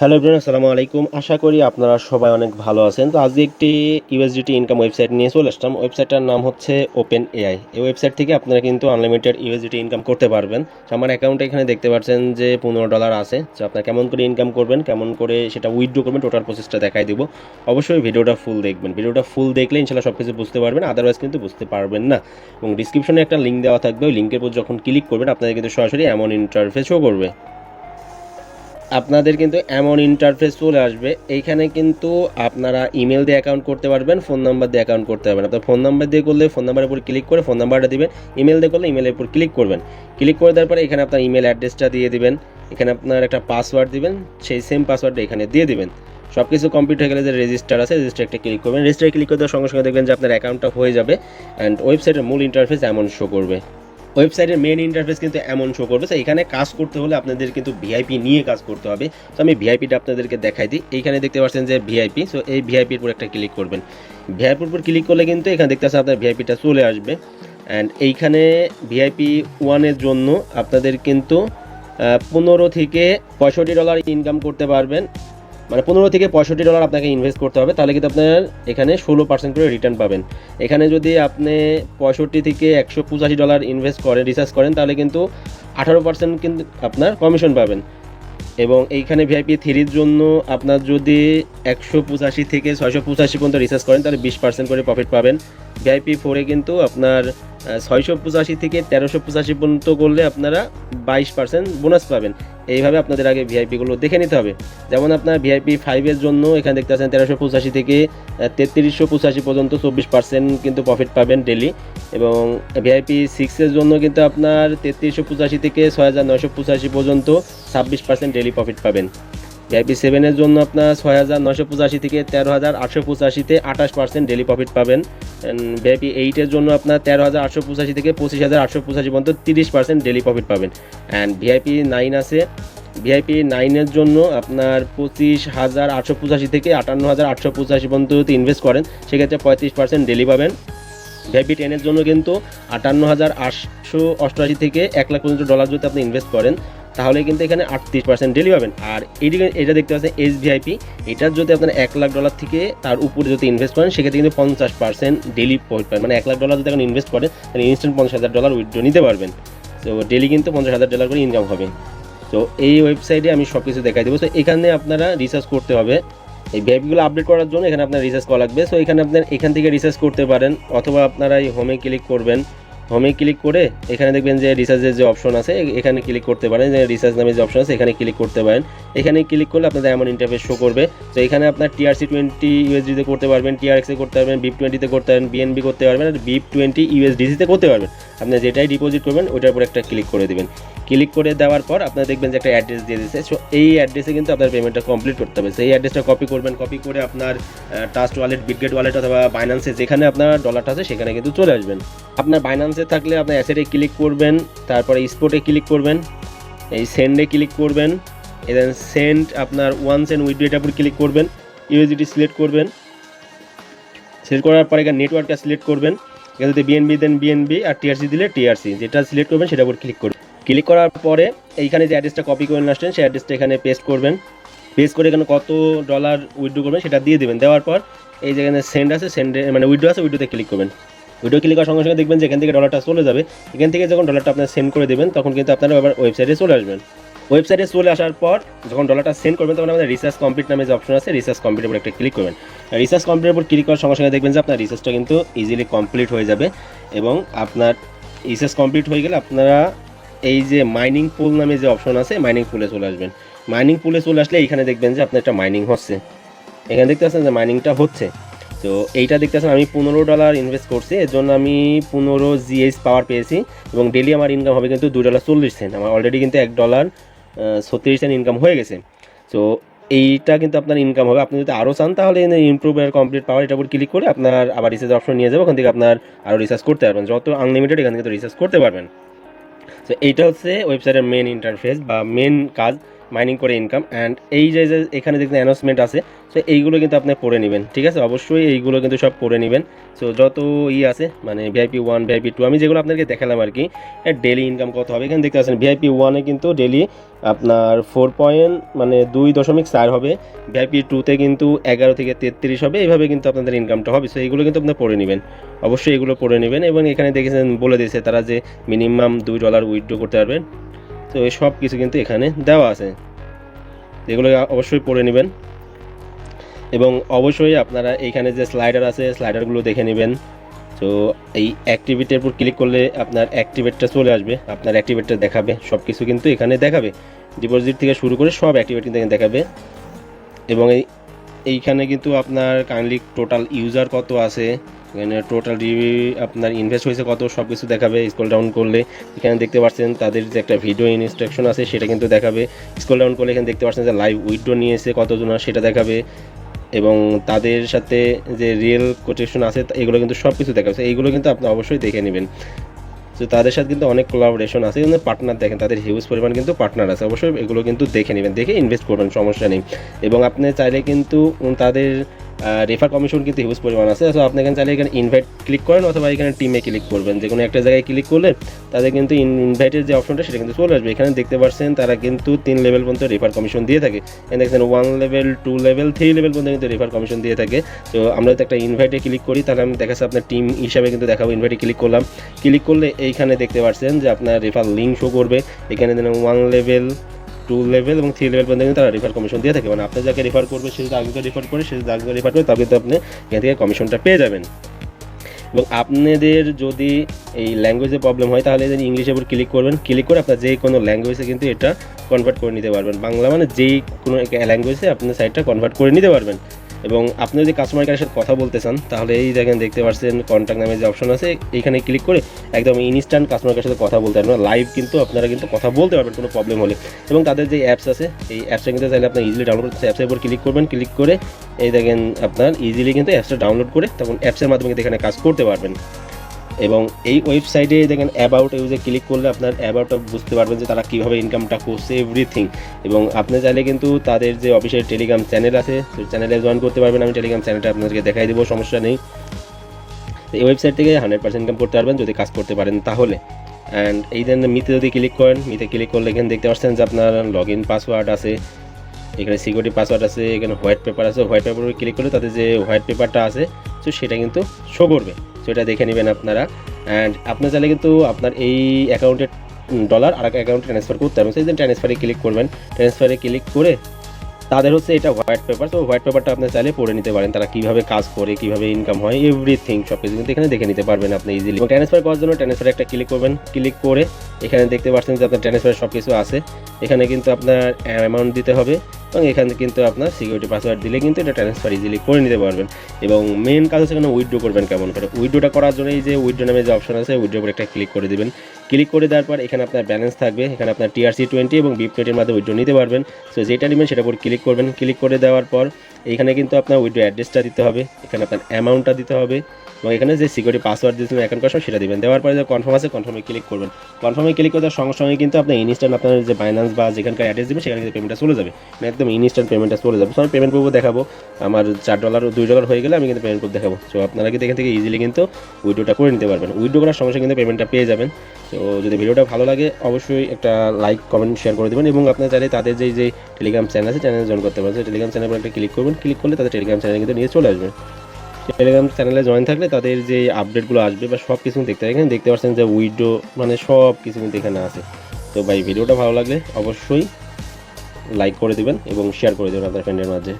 Hello everyone, আসসালামু আলাইকুম। আশা করি আপনারা সবাই অনেক ভালো আছেন। তো আজকে একটি ইউএসডিটি ইনকাম ওয়েবসাইট নিয়ে চলে আসলাম। ওয়েবসাইটটার নাম হচ্ছে ওপেন এআই। এই ওয়েবসাইট থেকে আপনারা কিন্তু আনলিমিটেড ইউএসডিটি ইনকাম করতে পারবেন। তো আমার অ্যাকাউন্টে এখানে দেখতে পাচ্ছেন যে $15 আছে। তো আপনারা কেমন করে ইনকাম করবেন, কেমন করে সেটা উইথড্র করবেন, টোটাল প্রসেসটা দেখাই দিব। অবশ্যই ভিডিওটা ফুল দেখবেন। ভিডিওটা ফুল দেখলে ইনশাআল্লাহ সব কিছু বুঝতে পারবেন, আদারওয়াইজ কিন্তু বুঝতে পারবেন না। এবং ডিসক্রিপশনে একটা লিঙ্ক দেওয়া থাকবে, ওই লিঙ্কের উপর যখন ক্লিক করবেন আপনাদের কিন্তু সরাসরি এমন ইন্টারফেস শো করবে। আপনাদের কিন্তু এমন ইন্টারফেস চলে আসবে। এইখানে কিন্তু আপনারা ইমেল দিয়ে অ্যাকাউন্ট করতে পারবেন, ফোন নাম্বার দিয়ে অ্যাকাউন্ট করতে পারবেন। আপনার ফোন নাম্বার দিয়ে করলে ফোন নাম্বারের উপর ক্লিক করে ফোন নাম্বারটা দিবেন, ইমেল দিয়ে করলে ইমেলের উপর ক্লিক করবেন। ক্লিক করে দেওয়ার পরে এখানে আপনার ইমেল অ্যাড্রেসটা দিয়ে দিবেন, এখানে আপনার একটা পাসওয়ার্ড দিবেন, সেই সেম পাসওয়ার্ডটা এখানে দিয়ে দিবেন। সব কিছু কমপ্লিট হয়ে গেলে যে রেজিস্টার আছে, রেজিস্টার একটা ক্লিক করবেন। রেজিস্টারে ক্লিক করে দেওয়ার সঙ্গে সঙ্গে দেখবেন যে আপনার অ্যাকাউন্টটা হয়ে যাবে অ্যান্ড ওয়েবসাইটের মূল ইন্টারফেস এমন শো করবে। ওয়েবসাইটের মেন ইন্টারফেস কিন্তু এমন শো করবে। তো এখানে কাজ করতে হলে আপনাদের কিন্তু ভিআইপি নিয়ে কাজ করতে হবে। তো আমি ভিআইপিটা আপনাদেরকে দেখাই দিই। এইখানে দেখতে পাচ্ছেন যে ভিআইপি, সো এই ভিআইপির উপর একটা ক্লিক করবেন। ভিআইপির উপর ক্লিক করলে কিন্তু এখানে দেখতে পাচ্ছেন আপনার ভিআইপিটা চলে আসবে। অ্যান্ড এইখানে ভিআইপি ওয়ানের জন্য আপনাদের কিন্তু $15 থেকে $65 ইনকাম করতে পারবেন। মানে $15 থেকে $65 আপনাকে ইনভেস্ট করতে হবে, তাহলে কিন্তু আপনার এখানে 16% করে রিটার্ন পাবেন। এখানে যদি আপনি 65 থেকে $185 ইনভেস্ট করেন, রিসার্চ করেন, তাহলে কিন্তু 18% কিন্তু আপনার কমিশন পাবেন। এবং এইখানে ভিআইপি থ্রির জন্য আপনার যদি 185 থেকে 685 পর্যন্ত রিসার্চ করেন তাহলে 20% করে প্রফিট পাবেন। ভিআইপি ফোরে কিন্তু আপনার 685 থেকে 1385 পর্যন্ত করলে আপনারা 22% বোনাস পাবেন। এইভাবে আপনাদের আগে ভিআইপিগুলো দেখে নিতে হবে। যেমন আপনার ভিআইপি ফাইভের জন্য এখানে দেখতে পাচ্ছেন 1385 থেকে 3385 পর্যন্ত 24% কিন্তু প্রফিট পাবেন ডেলি। এবং ভিআইপি সিক্সের জন্য কিন্তু আপনার 3385 থেকে 6985 পর্যন্ত 26% ডেলি প্রফিট পাবেন। ভিআইপি সেভেনের জন্য আপনার 6985 থেকে 13885-তে 28% ডেলি প্রফিট পাবেন। ভিআইপি এইটের জন্য আপনার 13885 থেকে 25885 পর্যন্ত 30% ডেলি প্রফিট পাবেন। অ্যান্ড ভিআইপি নাইন আছে, ভিআইপি নাইনের জন্য আপনার 25885 থেকে 58885 পর্যন্ত যদি ইনভেস্ট করেন সেক্ষেত্রে 35% ডেলি পাবেন। ভিআইপি টেনের জন্য কিন্তু 58,888 থেকে 1 লাখ পর্যন্ত ডলার যদি আপনি ইনভেস্ট করেন তাহলে কিন্তু এখানে 38% ডেলি পাবেন। আর এটা দেখতে পাচ্ছেন এসভিআইপি, এটার যদি আপনার $1,00,000 থেকে তার উপরে যদি ইনভেস্ট করেন সেক্ষেত্রে কিন্তু 50% ডেলি প্রফিট পাবেন। মানে $1,00,000 যদি এখন ইনভেস্ট করেন তাহলে ইনস্ট্যান্ট $50,000 উইথড্র নিতে পারবেন। তো ডেলি কিন্তু $50,000 করে ইনকাম হবে। তো এই ওয়েবসাইটে আমি সব কিছু দেখাই দেবো। তো এখানে আপনারা রিসার্চ করতে হবে। এই ভিআইপিগুলো আপডেট করার জন্য এখানে আপনার রিসার্চ করা লাগবে। সো এখানে আপনার এখান থেকে রিসার্চ করতে পারেন, অথবা আপনারা এই হোমে ক্লিক করবেন। হোমে ক্লিক করে এখানে দেখবেন যে রিসার্চের যে অপশন আছে এখানে ক্লিক করতে পারেন, যে রিসার্চ নামে যে অপশন আছে এখানে ক্লিক করতে পারেন। এখানে ক্লিক করলে আপনাদের এমন ইন্টারফেস শো করবে। তো এখানে আপনার TRC20 ইউএসডিতে করতে পারবেন, TRX এ করতে পারবেন, BIP20 করতে পারবেন, BNB করতে পারবেন, আর BIP20 USDC করতে পারবেন। আপনি যেটাই ডিপোজিট করবেন ওটার উপর একটা ক্লিক করে দেবেন। ক্লিক করে দেওয়ার পর আপনারা দেখবেন যে একটা অ্যাড্রেস দিয়ে দিচ্ছে। সো এই অ্যাড্রেসে কিন্তু আপনার পেমেন্টটা কমপ্লিট করতে হবে। সেই অ্যাড্রেসটা কপি করবেন, কপি করে আপনার ট্রাস্ট ওয়ালেট, বিটগেট ওয়ালেট অথবা বাইন্যান্সে যেখানে আপনার ডলারটা আছে সেখানে কিন্তু চলে আসবেন। আপনার বাইন্যান্সে থাকলে আপনার অ্যাসেটে ক্লিক করবেন, তারপরে স্পটে ক্লিক করবেন, এই সেন্ডে ক্লিক করবেন, দেন সেন্ড আপনার ওয়ান্স অ্যান্ড উইথড্র এটার উপর ক্লিক করবেন, ইউএসডিটি সিলেক্ট করবেন। সিলেক্ট করার পরে এখানে নেটওয়ার্কটা সিলেক্ট করবেন। এখানে যদি বিএনবি দেন বিএনবি, আর টিআরসি দিলে টিআরসি, যেটা সিলেক্ট করবেন সেটার উপর ক্লিক করবেন। ক্লিক করার পরে এইখানে যে অ্যাড্রেসটা কপি করে নিয়ে আসছেন সেই অ্যাড্রেসটা এখানে পেস্ট করবেন। পেস্ট করে এখানে কত ডলার উইথড্র করবেন সেটা দিয়ে দেবেন। দেওয়ার পর এই যেখানে সেন্ড আছে, সেন্ডে মানে উইথড্র আছে, উইথড্রতে ক্লিক করবেন। উইথড্র ক্লিক করার সঙ্গে সঙ্গে দেখবেন যে এখান থেকে ডলারটা চলে যাবে। এখান থেকে যখন ডলারটা আপনার সেন্ড করে দেবেন তখন কিন্তু আপনারা আবার ওয়েবসাইটে চলে আসবেন। ওয়েবসাইটে চলে আসার পর যখন ডলারটা সেন্ড করবেন তখন আমাদের রিসার্চ কমপ্লিট নামে যে অপশন আছে রিসার্চ কমপ্লিটের উপর একটা ক্লিক করবেন। রিসার্চ কমপ্লিটের উপর ক্লিক করার সঙ্গে সঙ্গে দেখবেন যে আপনার রিসার্চটা কিন্তু ইজিলি কমপ্লিট হয়ে যাবে। এবং আপনার রিসার্চ কমপ্লিট হয়ে গেলে আপনারা এই যে মাইনিং পুল নামে যে অপশন আছে মাইনিং পুলে চলে আসবেন। মাইনিং পুলে চলে আসলে এইখানে দেখবেন যে আপনার একটা মাইনিং হচ্ছে। এখানে দেখতে পাচ্ছেন যে মাইনিংটা হচ্ছে। তো এইটা দেখতে পাচ্ছেন আমি $15 ইনভেস্ট করছি, এর জন্য আমি 15 জিএস পাওয়ার পেয়েছি। এবং ডেলি আমার ইনকাম হবে কিন্তু $2.40। আমার অলরেডি কিন্তু $1.36 ইনকাম হয়ে গেছে। তো এইটা কিন্তু আপনার ইনকাম হবে। আপনি যদি আরও চান তাহলে ইমপ্রুভ আর কমপ্লিট পাওয়ার এটার উপর ক্লিক করে আপনার আবার রিসার্চ অপশন নিয়ে যাবো। ওখান থেকে আপনার আরও রিসার্চ করতে পারবেন, যত আনলিমিটেড এখান থেকে রিসার্চ করতে পারবেন। তো এইটা হচ্ছে ওয়েবসাইটের মেন ইন্টারফেস বা মেন কাজ। মাইনিং করে ইনকাম। অ্যান্ড এই যে যে এখানে দেখতে অ্যানাউন্সমেন্ট আছে, সো এইগুলো কিন্তু আপনি পড়ে নেবেন, ঠিক আছে? অবশ্যই এইগুলো কিন্তু সব পড়ে নেবেন। সো যত আছে মানে ভিআইপি 1 ভিআইপি 2 আমি যেগুলো আপনাকে দেখালাম আর কি, ডেলি ইনকাম কত হবে এখানে দেখতে পাচ্ছেন। ভিআইপি 1-এ কিন্তু ডেলি আপনার 2.4 হবে, ভিআইপি 2-তে কিন্তু 11 থেকে 33 হবে, এইভাবে কিন্তু আপনাদের ইনকামটা হবে। সো এইগুলো কিন্তু আপনার পড়ে নেবেন, অবশ্যই এগুলো পড়ে নেবেন। এবং এখানে দেখেছেন বলে দিয়েছে তারা যে মিনিমাম $2 উইথড্র করতে পারবেন। তো এই সব কিছু কিন্তু এখানে দেওয়া আছে, এগুলো অবশ্যই পড়ে নেবেন। এবং অবশ্যই আপনারা এইখানে যে স্লাইডার আছে স্লাইডারগুলো দেখে নেবেন। তো এই অ্যাক্টিভিটির উপর ক্লিক করলে আপনার অ্যাক্টিভেটটা চলে আসবে, আপনার অ্যাক্টিভেটটা দেখাবে, সব কিছু কিন্তু এখানে দেখাবে, ডিপোজিট থেকে শুরু করে সব অ্যাক্টিভিটি দেখাবে। এবং এইখানে কিন্তু আপনার কাইন্ডলি টোটাল ইউজার কত আছে, এখানে টোটাল আপনার ইনভেস্ট হয়েছে কত, সব কিছু দেখাবে। স্ক্রল ডাউন করলে এখানে দেখতে পাচ্ছেন তাদের যে একটা ভিডিও ইনস্ট্রাকশন আছে সেটা কিন্তু দেখাবে। স্ক্রল ডাউন করলে এখানে দেখতে পাচ্ছেন যে লাইভ উইথড্র নিয়েছে কতজন সেটা দেখাবে। এবং তাদের সাথে যে রিয়েল কোটেশন আছে এগুলো কিন্তু সব কিছু দেখাচ্ছে, এইগুলো কিন্তু আপনি অবশ্যই দেখে নেবেন। তো তাদের সাথে কিন্তু অনেক কোলাবোরেশন আছে, কিন্তু পার্টনার দেখেন, তাদের হিউজ পরিমাণ কিন্তু পার্টনার আছে, অবশ্যই এগুলো কিন্তু দেখে নেবেন, দেখে ইনভেস্ট করবেন, সমস্যা নেই। এবং আপনি চাইলে কিন্তু তাদের রেফার কমিশন কিন্তু হিউজ পরিমাণ আছে। সো আপনি এখানে চাইলে এখানে ইনভাইট ক্লিক করেন অথবা এখানে টিমে ক্লিক করবেন, যে কোনো একটা জায়গায় ক্লিক করলে তাদের কিন্তু ইনভাইটের যে অপশনটা সেটা কিন্তু চলে আসবে। এখানে দেখতে পাচ্ছেন তারা কিন্তু 3 লেভেল পর্যন্ত রেফার কমিশন দিয়ে থাকে, এখানে দেখছেন 1 লেভেল 2 লেভেল 3 লেভেল পর্যন্ত কিন্তু রেফার কমিশন দিয়ে থাকে। তো আমরা যদি একটা ইনভাইটে ক্লিক করি তাহলে আমি দেখাচ্ছি আপনার টিম হিসাবে কিন্তু দেখাবো। ইনভাইটে ক্লিক করলাম, ক্লিক করলে এইখানে দেখতে পাচ্ছেন যে আপনার রেফার লিঙ্ক শো করবে, এখানে দেন 1 লেভেল 2 লেভেল এবং 3 লেভেল পর্যন্ত কিন্তু তারা রেফার কমিশন দিয়ে থাকে, মানে আপনি যাকে রেফার করবে সে যদি আগে রেফার করে, সে যদি আগে রেফার করে, তবে কিন্তু আপনি এখান থেকে কমিশনটা পেয়ে যাবেন। এবং আপনাদের যদি এই ল্যাঙ্গুয়েজে প্রবলেম হয় তাহলে ইংলিশের উপর ক্লিক করবেন, ক্লিক করে আপনার যে কোনো ল্যাঙ্গুয়েজে কিন্তু এটা কনভার্ট করে নিতে পারবেন, বাংলা মানে যেই কোনো ল্যাঙ্গুয়েজে আপনি সাইটটা কনভার্ট করে নিতে পারবেন। এবং আপনি যদি কাস্টমার কেয়ারের সাথে কথা বলতে চান তাহলে এই দেখেন দেখতে পাচ্ছেন কন্ট্যাক্ট নামে যে অপশন আছে, এইখানে ক্লিক করে একদম ইনস্ট্যান্ট কাস্টমার কেয়ারের সাথে কথা বলতে পারবেন, লাইভ কিন্তু আপনারা কিন্তু কথা বলতে পারবেন কোনো প্রবলেম হলে। এবং তাদের যে অ্যাপস আছে এই অ্যাপসটা কিন্তু চাইলে আপনার ইজিলি ডাউনলোড করতে, অ্যাপসের উপর ক্লিক করবেন, ক্লিক করে এই দেখেন আপনার ইজিলি কিন্তু অ্যাপসটা ডাউনলোড করে তখন অ্যাপসের মাধ্যমে কিন্তু এখানে কাজ করতে পারবেন। এবং এই ওয়েবসাইটে দেখেন অ্যাবাউট ইউজে ক্লিক করলে আপনার অ্যাবাউটটা বুঝতে পারবেন যে তারা কীভাবে ইনকামটা করছে এভরিথিং। এবং আপনি চাইলে কিন্তু তাদের যে অফিসিয়াল টেলিগ্রাম চ্যানেল আছে সেই চ্যানেলে জয়েন করতে পারবেন, আমি টেলিগ্রাম চ্যানেলটা আপনাদেরকে দেখাই দেবো, সমস্যা নেই। এই ওয়েবসাইট থেকে 100% ইনকাম করতে পারবেন যদি কাজ করতে পারেন তাহলে। অ্যান্ড এই দেন মিতে যদি ক্লিক করেন, মিতে ক্লিক করলে এখানে দেখতে পাচ্ছেন যে আপনার লগ ইন পাসওয়ার্ড আছে, এখানে সিকিউরিটি পাসওয়ার্ড আছে, এখানে হোয়াইট পেপার আছে, হোয়াইট পেপারে ক্লিক করলে তাদের যে হোয়াইট পেপারটা আছে তো সেটা কিন্তু শো করবে, সো এটা দেখে নেবেন আপনারা। অ্যান্ড আপনার চাইলে কিন্তু আপনার এই অ্যাকাউন্টের ডলার আর এক অ্যাকাউন্টে ট্রান্সফার করতে হবে, সেই জন্য ট্রান্সফারে ক্লিক করবেন, ট্রান্সফারে ক্লিক করে তাদের হচ্ছে এটা হোয়াইট পেপার, তো হোয়াইট পেপারটা আপনি চাইলে পড়ে নিতে পারেন, তারা কীভাবে কাজ করে, কীভাবে ইনকাম হয়, এভরিথিং সব কিছু কিন্তু এখানে দেখে নিতে পারবেন আপনি ইজিলি। এবং ট্রান্সফার করার জন্য ট্রান্সফারে একটা ক্লিক করবেন, ক্লিক করে এখানে দেখতে পাচ্ছেন যে আপনার ট্রান্সফারের সব কিছু আছে, এখানে কিন্তু আপনার অ্যামাউন্ট দিতে হবে এবং এখানে কিন্তু আপনার সিকিউরিটি পাসওয়ার্ড দিলে কিন্তু এটা ট্রান্সফার ইজিলি করে নিতে পারবেন। এবং মেন কাজ হচ্ছে এখানে উইথড্র করবেন কেমন করে, উইথড্রটা করার জন্য এই যে উইথড্র নামে যে অপশন আছে উইথড্র উপর একটা ক্লিক করে দেবেন, ক্লিক করে দেওয়ার পর এখানে আপনার ব্যালেন্স থাকবে, এখানে আপনার TRC20 এবং BIP20 মাধ্যমে উইথড্র নিতে পারবেন। সো যেটা নেবেন সেটার উপর ক্লিক করবেন, ক্লিক করে দেওয়ার পর এইখানে কিন্তু আপনার উইথড্র অ্যাড্রেসটা দিতে হবে, এখানে আপনার অ্যামাউন্টটা দিতে হবে এবং এখানে যে সিকিউরিটি পাসওয়ার্ড দিয়েছিলেন অ্যাকাউন্ট করার সময় সেটা দেবেন। দেওয়ার পরে যে কনফার্ম আছে কনফার্মে ক্লিক করবেন, কনফার্মে ক্লিক করে দেওয়ার সঙ্গে সঙ্গে কিন্তু আপনার ইনস্ট্যান্ট আপনার যে বাইন্যান্স বা যেখানকার অ্যাড্রেস দেবেন সেখানে কিন্তু পেমেন্টটা চলে যাবে, একদম ইনস্ট্যান্ট পেমেন্টটা চলে যাবে। সো আমি পেমেন্ট প্রুফও দেখাবো, আমার $4 $2 হয়ে গেলে আমি কিন্তু পেমেন্ট প্রুফ দেখাবো। সো আপনারা কিন্তু এখান থেকে ইজিলি কিন্তু উইথড্রটা করে নিতে পারবেন, উইথড্র করার সঙ্গে সঙ্গে কিন্তু পেমেন্টটা পেয়ে যাবেন। তো যদি ভিডিওটা ভালো লাগে অবশ্যই একটা লাইক কমেন্ট শেয়ার করে দেবেন এবং আপনারা চাইলে তাদের যে টেলিগ্রাম চ্যানেল আছে চ্যানেলে জয়েন করতে পারেন, টেলিগ্রাম চ্যানেল একটা ক্লিক করবেন, ক্লিক করলে তাদের টেলিগ্রাম চ্যানেলে কিন্তু নিয়ে চলে আসবে। টেলিগ্রাম চ্যানেলে জয়েন থাকলে তাদের যে আপডেটগুলো আসবে বা সব কিছু দেখতে পাবেন, এখানে দেখতে পাচ্ছেন যে উইথড্র মানে সব কিছু কিন্তু এখানে আছে। তো ভাই ভিডিওটা ভালো লাগলে অবশ্যই লাইক করে দেবেন এবং শেয়ার করে দেবেন আপনার ফ্রেন্ডের মাঝে।